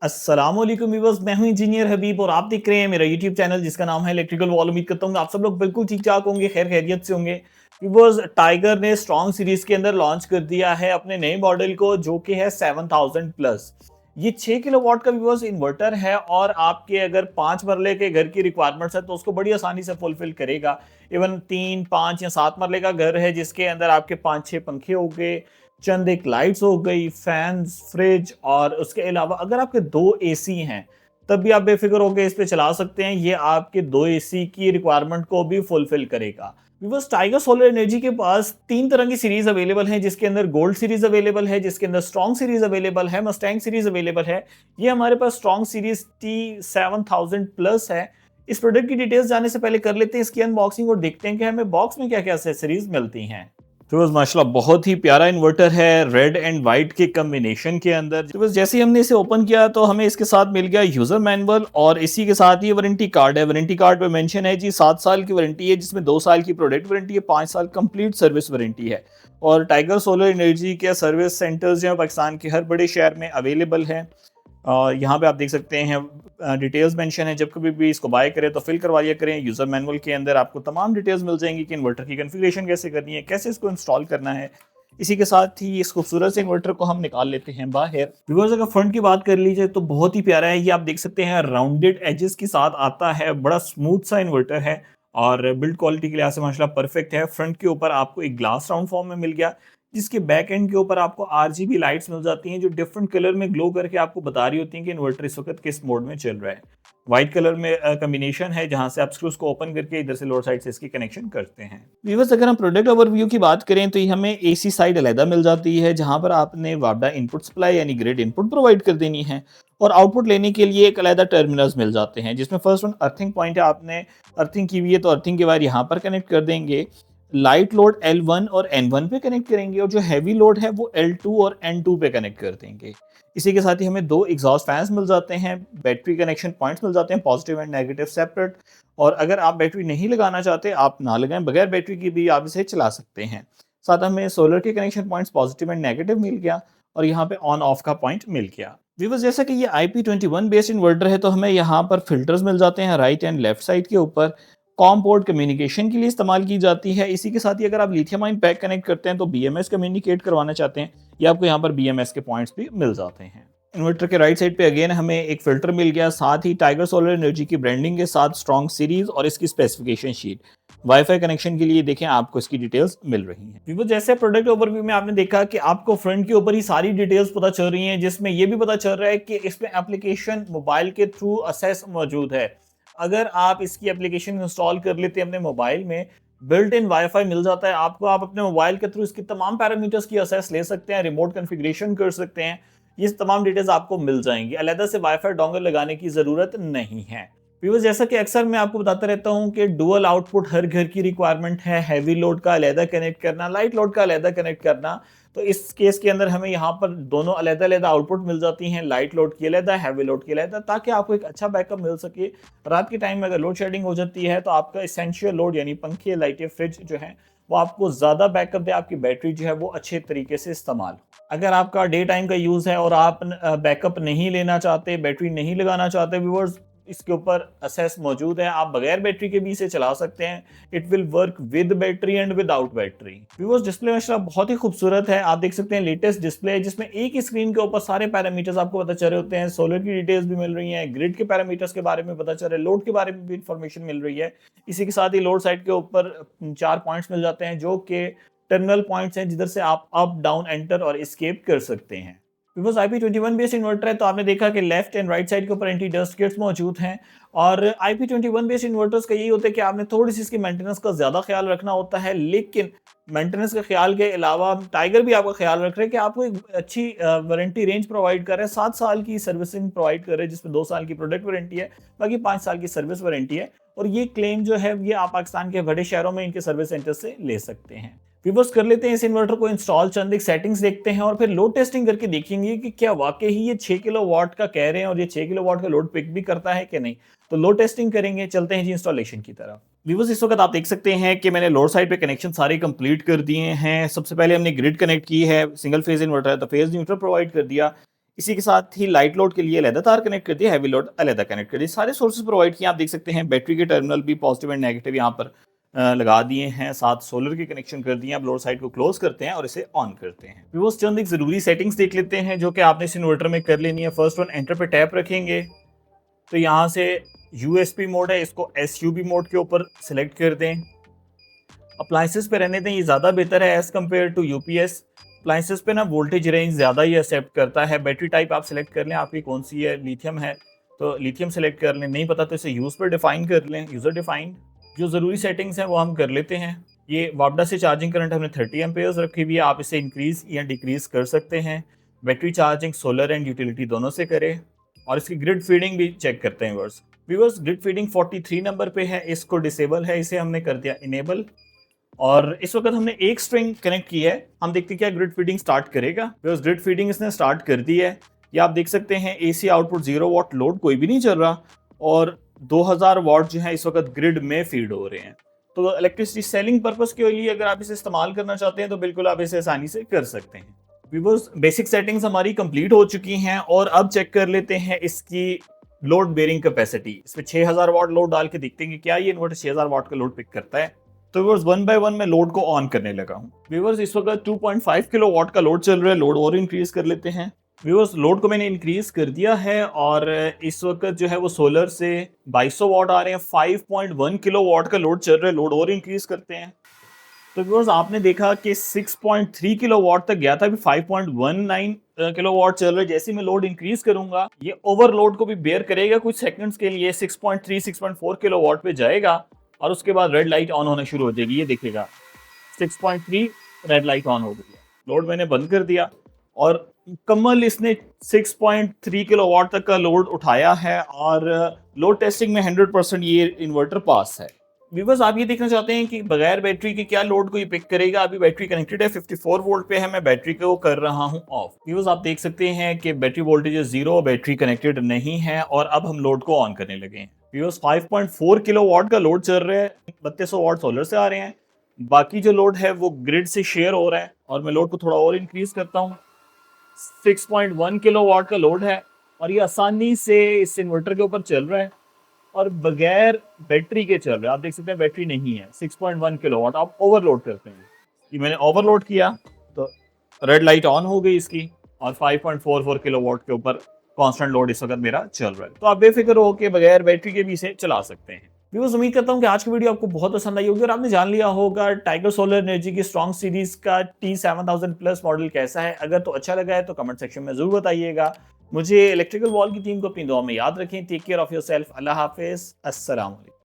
अस्सलामुअलैकुम व्यूअर्स, मैं हूं इंजीनियर हबीब और आप देख रहे हैं मेरा यूट्यूब चैनल जिसका नाम है इलेक्ट्रिकल वॉल। उम्मीद करता हूं आप सब लोग बिल्कुल ठीक ठाक होंगे, खैर खैरियत से होंगे। व्यूअर्स, टाइगर ने स्ट्रॉन्ग सीरीज के अंदर लॉन्च कर दिया है अपने नए मॉडल को, जो कि है 7000 प्लस। ये 6 किलोवाट का व्यूअर्स इन्वर्टर है और आपके अगर 5 मरले के घर की रिक्वायरमेंट्स है तो उसको बड़ी आसानी से फुलफिल करेगा। इवन 3, 5 या 7 मरले का घर है जिसके अंदर आपके 5-6 पंखे हो गए, चंद एक लाइट्स हो गई, फैंस, फ्रिज, और उसके अलावा अगर आपके 2 एसी हैं तब भी आप बेफिक्र होकर इस पे चला सकते हैं। ये आपके 2 एसी की रिक्वायरमेंट को भी फुलफिल करेगा। बस टाइगर सोलर एनर्जी के पास 3 तरह की सीरीज अवेलेबल है, जिसके अंदर गोल्ड सीरीज अवेलेबल है, जिसके अंदर स्ट्रॉन्ग सीरीज अवेलेबल है, मस्टैंग सीरीज अवेलेबल है। ये हमारे पास स्ट्रॉन्ग सीरीज T7000 प्लस है। इस प्रोडक्ट की डिटेल्स जाने से पहले कर लेते हैं इसकी अनबॉक्सिंग और देखते हैं कि हमें बॉक्स में क्या क्या एक्सेसरीज मिलती हैं। तो बस माशाल्लाह बहुत ही प्यारा इन्वर्टर है, रेड एंड वाइट के कॉम्बिनेशन के अंदर। तो बस जैसे ही हमने इसे ओपन किया तो हमें इसके साथ मिल गया यूजर मैनुअल और इसी के साथ ही वारंटी कार्ड है। वारंटी कार्ड पे मेंशन है जी 7 साल की वारंटी है, जिसमें 2 साल की प्रोडक्ट वारंटी है, 5 साल कंप्लीट सर्विस वारंटी है। और टाइगर सोलर एनर्जी के सर्विस सेंटर्स जो है पाकिस्तान के हर बड़े शहर में अवेलेबल है। और यहाँ पे आप देख सकते हैं डिटेल्स मेंशन है, जब कभी भी इसको बाय करें तो फिल करवा लिया करें। यूज़र मैनुअल के अंदर आपको तमाम डिटेल्स मिल जाएंगी कि इन्वर्टर की कॉन्फ़िगरेशन कैसे करनी है, कैसे इसको इंस्टॉल करना है। इसी के साथ ही इस खूबसूरत से इन्वर्टर को हम निकाल लेते हैं बाहर। व्यूअर्स, अगर फ्रंट की बात कर लीजिए तो बहुत ही प्यारा है। ये आप देख सकते हैं राउंडेड एजेस के साथ आता है, बड़ा स्मूथ सा इन्वर्टर है और बिल्ड क्वालिटी के लिहाज से माशाल्लाह परफेक्ट है। फ्रंट के ऊपर आपको एक ग्लास राउंड फॉर्म में मिल गया, जिसके बैक एंड के ऊपर आपको आरजीबी लाइट्स मिल जाती हैं जो डिफरेंट कलर में ग्लो करके आपको बता रही होती हैं कि इन्वर्टर इस वक्त किस मोड में चल रहा है। व्हाइट कलर में कॉम्बिनेशन है, जहां से आप स्क्रूज को ओपन करके इधर से लोअर साइड से इसकी कनेक्शन करते हैं। व्यूअर्स, अगर हम प्रोडक्ट ओवरव्यू की बात करें तो ये हमें एसी साइड अलहदा मिल जाती है, जहां पर आपने वापडा इनपुट सप्लाई यानी ग्रिड इनपुट प्रोवाइड कर देनी है और आउटपुट लेने के लिए एक अलहदा टर्मिनल्स मिल जाते हैं, जिसमें फर्स्ट वन अर्थिंग पॉइंट है। आपने अर्थिंग की हुई है तो अर्थिंग के बाद यहाँ पर कनेक्ट कर देंगे। लाइट लोड L1 और N1 पे कनेक्ट करेंगे और जो हैवी लोड है वो L2 और N2 पे कनेक्ट कर देंगे। इसी के साथ ही हमें 2 एग्जॉस्ट फैंस मिल जाते हैं, बैटरी कनेक्शन पॉइंट्स मिल जाते हैं, पॉजिटिव एंड नेगेटिव सेपरेट। और अगर आप बैटरी नहीं लगाना चाहते, आप ना लगाएं, बगैर बैटरी की भी आप इसे चला सकते हैं। साथ हमें सोलर के connection points positive and negative मिल गया और यहाँ पे ऑन ऑफ का पॉइंट मिल गया। व्यूअर्स, जैसा कि ये IP21 बेस्ड इन्वर्टर है तो हमें यहाँ पर फिल्टर्स मिल जाते हैं राइट एंड लेफ्ट साइड के ऊपर। कॉम पोर्ट कम्युनिकेशन के लिए इस्तेमाल की जाती है। इसी के साथ ही अगर आप लिथियम आयन पैक कनेक्ट करते हैं तो BMS कम्युनिकेट करवाना चाहते हैं, या आपको यहाँ पर BMS के पॉइंट्स भी मिल जाते हैं। इन्वर्टर के राइट साइड पे अगेन हमें एक फिल्टर मिल गया, साथ ही टाइगर सोलर एनर्जी की ब्रांडिंग के साथ स्ट्रॉन्ग सीरीज और इसकी स्पेसिफिकेशन शीट। वाईफाई कनेक्शन के लिए देखें आपको इसकी डिटेल्स मिल रही हैं। Vivo, जैसे प्रोडक्ट ओवरव्यू में आपने देखा कि आपको फ्रंट के ऊपर ही सारी डिटेल्स पता चल रही हैं, जिसमें ये भी पता चल रहा है कि इसमें एप्लीकेशन मोबाइल के थ्रू असेस मौजूद है। अगर आप इसकी एप्लीकेशन इंस्टॉल कर लेते हैं अपने मोबाइल में, बिल्ट इन वाईफाई मिल जाता है आपको। आप अपने मोबाइल के थ्रू इसकी तमाम पैरामीटर्स की असेस ले सकते हैं, रिमोट कॉन्फ़िगरेशन कर सकते हैं। ये तमाम डिटेल्स आपको मिल जाएंगी, अलग से वाईफाई डोंगल लगाने की ज़रूरत नहीं है। व्यूअर्स, जैसा कि अक्सर मैं आपको बताता रहता हूँ कि डुअल आउटपुट हर घर की रिक्वायरमेंट है। हैवी लोड का अलहदा कनेक्ट करना, लाइट लोड का अलहदा कनेक्ट करना। तो इस केस के अंदर हमें यहाँ पर दोनों अलग-अलग आउटपुट मिल जाती हैं, लाइट लोड की अलग, हैवी लोड की अलग, ताकि आपको एक अच्छा बैकअप मिल सके। रात के टाइम में अगर लोड शेडिंग हो जाती है तो आपका एसेंशियल लोड यानी पंखे, लाइटें, फ्रिज जो है वो आपको ज़्यादा बैकअप दे, आपकी बैटरी जो है वो अच्छे तरीके से इस्तेमाल हो। अगर आपका डे टाइम का यूज़ है और आप बैकअप नहीं लेना चाहते, बैटरी नहीं लगाना चाहते व्यूअर्स, इसके ऊपर असेस मौजूद है, आप बगैर बैटरी के भी इसे चला सकते हैं। It will work with battery and without battery. Viewers, display माशाल्लाह बहुत ही खूबसूरत है। आप देख सकते हैं लेटेस्ट डिस्प्ले है, जिसमें एक ही स्क्रीन के ऊपर सारे पैरामीटर्स आपको पता चल रहे होते हैं। सोलर की डिटेल्स भी मिल रही हैं, ग्रिड के पैरामीटर्स के बारे में पता चल रहा है, लोड के बारे में भी इंफॉर्मेशन मिल रही है। इसी के साथ ही लोड साइड के ऊपर 4 पॉइंट्स मिल जाते हैं, जो कि टर्मिनल पॉइंट्स हैं, जिधर से आप अप, डाउन, एंटर और एस्केप कर सकते हैं। बिकॉज IP21 बेस्ड इन्वर्टर है तो आपने देखा कि लेफ्ट एंड राइट साइड के ऊपर एंटी डस्ट किट्स मौजूद हैं। और IP21 बेस्ड इन्वर्टर्स का यही होता है कि आपने थोड़ी सी इसकी मेंटेनेंस का ज्यादा ख्याल रखना होता है, लेकिन मेंटेनेंस के ख्याल के अलावा टाइगर भी आपका ख्याल रख रहे हैं कि आपको एक अच्छी वारंटी रेंज प्रोवाइड कर रहे हैं। 7 साल की सर्विसिंग प्रोवाइड कर रहे हैं, जिसमें 2 साल की प्रोडक्ट वारंटी है, बाकी 5 साल की सर्विस वारंटी है। और ये क्लेम जो है ये आप पाकिस्तान के बड़े शहरों में इनके सर्विस सेंटर से ले सकते हैं। व्यूअर्स, कर लेते हैं इस इन्वर्टर को इंस्टॉल, चंद एक सेटिंग्स देखते हैं और फिर लोड टेस्टिंग करके देखेंगे कि क्या वाकई ही ये 6 किलोवाट का कह रहे हैं और ये 6 किलोवाट का लोड पिक भी करता है कि नहीं। तो लोड टेस्टिंग करेंगे, चलते हैं जी इंस्टॉलेशन की तरफ। व्यूअर्स, इस वक्त आप देख सकते हैं कि मैंने लोड साइड पे कनेक्शन सारे कंप्लीट कर दिए हैं। सबसे पहले हमने ग्रिड कनेक्ट की है, सिंगल फेज इन्वर्टर है तो फेज न्यूट्रल प्रोवाइड कर दिया। इसी के साथ ही लाइट लोड के लिए अलग तार कनेक्ट कर दिया, हैवी लोड अलग कनेक्ट कर दिया। सारे सोर्सेज प्रोवाइड किए, आप देख सकते हैं बैटरी के टर्मिनल भी पॉजिटिव एंड नेगेटिव यहाँ पर लगा दिए हैं, साथ सोलर के कनेक्शन कर दिए हैं। अब लोड साइड को क्लोज करते हैं और इसे ऑन करते हैं। व्यूअर्स चंद एक जरूरी सेटिंग्स देख लेते हैं जो कि आपने इस इन्वर्टर में कर लेनी है। फर्स्ट वन, एंटर पे टैप रखेंगे तो यहाँ से यूएसपी मोड है, इसको एसयूबी मोड के ऊपर सिलेक्ट कर दें। अप्लाइंसेस पे रहने दें, ये ज़्यादा बेहतर है as compare to UPS. Appliances पे ना वोल्टेज रेंज ज़्यादा ही एक्सेप्ट करता है। बैटरी टाइप आप सिलेक्ट कर लें, आपकी कौन सी है, लिथियम है तो लिथियम सेलेक्ट कर लें, नहीं पता तो इसे यूज़ पर डिफाइन कर लें, यूज़र डिफाइंड। जो ज़रूरी सेटिंग्स हैं वो हम कर लेते हैं। ये वापडा से चार्जिंग करंट हमने 30 एम्पेयर्स रखी हुई है, आप इसे इंक्रीज़ या डिक्रीज़ कर सकते हैं। Battery charging solar and utility दोनों से करें और इसकी ग्रिड फीडिंग भी चेक करते हैं। व्यूअर्स ग्रिड फीडिंग 43 नंबर पे है, इसको डिसेबल है, इसे हमने कर दिया इनेबल। और इस वक्त हमने एक स्ट्रिंग कनेक्ट की है, हम देखते हैं क्या ग्रिड फीडिंग स्टार्ट करेगा। बिकॉज ग्रिड फीडिंग इसने स्टार्ट कर दी है। ये आप देख सकते हैं एसी आउटपुट 0 वाट, लोड कोई भी नहीं चल रहा और 2000 वाट जो है इस वक्त ग्रिड में फीड हो रहे हैं। तो इलेक्ट्रिसिटी सेलिंग पर्पस के लिए अगर आप इसे इस्तेमाल करना चाहते हैं तो बिल्कुल आप इसे आसानी से कर सकते हैं। व्यूअर्स बेसिक सेटिंग्स हमारी कंप्लीट हो चुकी हैं और अब चेक कर लेते हैं इसकी लोड बेयरिंग कैपेसिटी। इसमें 6000 वाट लोड डाल के देखते हैं कि क्या ये इन्वर्टर 6000 वाट का लोड पिक करता है। तो व्यूअर्स 1 बाय 1 मैं लोड को ऑन करने लगा हूँ। व्यूअर्स इस वक्त 2.5 किलो वाट का लोड चल रहा है, लोड और इंक्रीज कर लेते हैं। व्यूअर्स लोड को मैंने इंक्रीज कर दिया है और इस वक्त जो है वो सोलर से 2200 वाट आ रहे हैं। 5.1 किलो वाट का लोड चल रहा है, लोड और इंक्रीज करते हैं। तो व्यूअर्स आपने देखा कि 6.3 किलो वाट तक गया था, अभी 5.19 किलो वाट चल रहा है। जैसे मैं लोड इंक्रीज करूंगा ये ओवरलोड को भी बेयर करेगा, कुछ सेकंड्स के लिए 6.3 6.4 किलो वाट पे जाएगा और उसके बाद रेड लाइट ऑन होना शुरू हो जाएगी। ये देखिएगा 6.3 रेड लाइट ऑन हो गई है। लोड मैंने बंद कर दिया और मुकम्मल इसने 6.3 किलो वाट तक का लोड उठाया है और लोड टेस्टिंग में 100% ये इन्वर्टर पास है। व्यूअर्स आप ये देखना चाहते हैं कि बगैर बैटरी के क्या लोड को ये पिक करेगा। अभी बैटरी कनेक्टेड है, 54 वोल्ट पे है, मैं बैटरी को कर रहा हूं ऑफ। व्यूअर्स आप देख सकते हैं कि बैटरी वोल्टेज 0, बैटरी कनेक्टेड नहीं है और अब हम लोड को ऑन करने लगे हैं। व्यूअर्स 5.4 किलो वाट का लोड चल रहा है, 3200 वाट सोलर से आ रहे हैं, बाकी जो लोड है वो ग्रिड से शेयर हो रहा है और मैं लोड को थोड़ा और इंक्रीज करता हूँ। 6.1 किलो वाट का लोड है और ये आसानी से इस इन्वर्टर के ऊपर चल रहा है और बगैर बैटरी के चल रहा है। आप देख सकते हैं बैटरी नहीं है। 6.1 किलोवाट आप ओवरलोड करते हैं, ये मैंने ओवरलोड किया तो रेड लाइट ऑन हो गई इसकी और 5.44 किलोवाट के ऊपर कांस्टेंट लोड इस वक्त मेरा चल रहा है। तो आप बेफिक्र हो के बगैर बैटरी के भी इसे चला सकते हैं। व्यूअर्स उम्मीद करता हूं कि आज की वीडियो आपको बहुत पसंद आई होगी और आपने जान लिया होगा टाइगर सोलर एनर्जी की स्ट्रॉन्ग सीरीज का T7000 प्लस मॉडल कैसा है। अगर तो अच्छा लगा है तो कमेंट सेक्शन में जरूर बताइएगा। मुझे इलेक्ट्रिकल वॉल की टीम को अपनी दुआ में याद रखें। Take care of yourself. Allah हाफिज। अस्सलाम वालेकुम।